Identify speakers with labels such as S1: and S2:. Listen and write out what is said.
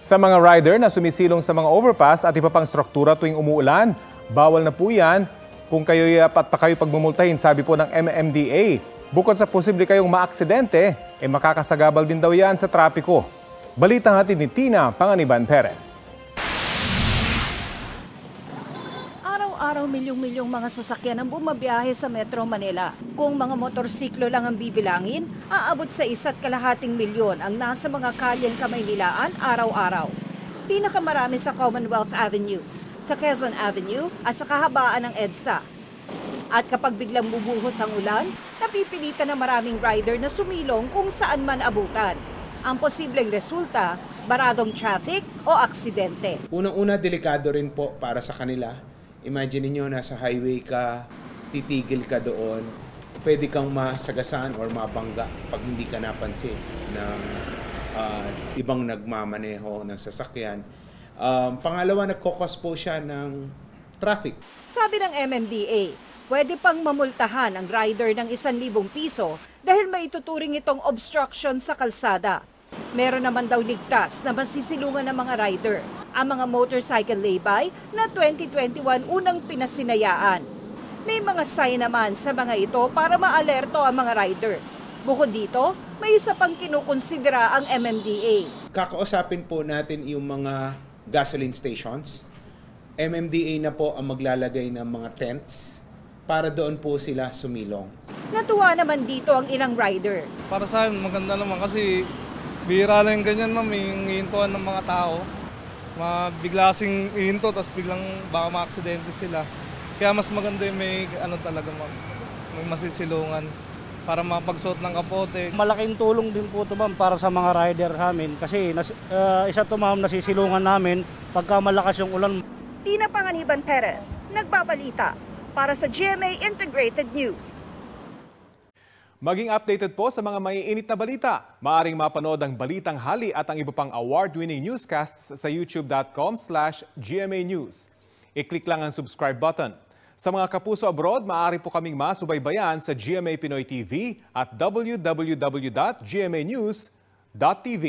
S1: Sa mga rider na sumisilong sa mga overpass at iba pang struktura tuwing umuulan, bawal na po yan kung kayo'y kayo pagmumultahin, sabi po ng MMDA. Bukod sa posible kayong maaksidente, makakasagabal din daw yan sa trapiko. Balitang hatid ni Tina Panganiban Perez.
S2: Araw-araw milyong-milyong mga sasakyan ang bumabiyahe sa Metro Manila. Kung mga motorsiklo lang ang bibilangin, aabot sa 1.5 milyon ang nasa mga kalyeng Kamaynilaan araw-araw. Pinakamarami sa Commonwealth Avenue, sa Quezon Avenue at sa kahabaan ng EDSA. At kapag biglang bubuhos ang ulan, napipilitan na maraming rider na sumilong kung saan man abutan. Ang posibleng resulta, baradong traffic o aksidente.
S3: Unang-una, delikado rin po para sa kanila. Imagine niyo nasa highway ka, titigil ka doon, pwede kang masagasaan or mabangga pag hindi ka napansin ng ibang nagmamaneho ng sasakyan. Pangalawa, nagkokos po siya ng traffic.
S2: Sabi ng MMDA, pwede pang mamultahan ang rider ng 1,000 piso dahil maituturing itong obstruction sa kalsada. Meron naman daw ligtas na masisilungan ng mga rider, ang mga motorcycle laybay na 2021 unang pinasinayaan. May mga sign naman sa mga ito para maalerto ang mga rider. Bukod dito, may isa pang kinukonsidera ang MMDA.
S3: Kakausapin po natin yung mga gasoline stations. MMDA na po ang maglalagay ng mga tents para doon po sila sumilong. Natuwa
S2: naman dito ang ilang rider.
S4: Para sa akin, maganda naman kasi bihira lang ganyan, ma'am, yung hihintuan ng mga tao. Bigla kasing hihinto, tapos biglang baka ma-aksidente sila. Kaya mas maganda yung may talaga, ma'am, may masisilungan para mapagsuot ng kapote.
S5: Malaking tulong din po ito, ma'am, para sa mga rider namin. Kasi isa ito, ma'am, nasisilungan namin pagka malakas yung ulan.
S2: Tina Panganiban Perez, nagbabalita para sa GMA Integrated News.
S1: Maging updated po sa mga maiinit na balita. Maaring mapanood ang Balitang Hali at ang iba pang award-winning newscasts sa youtube.com/GMA News. I-click lang ang subscribe button. Sa mga kapuso abroad, maaari po kaming masubaybayan sa GMA Pinoy TV at www.gmanews.tv.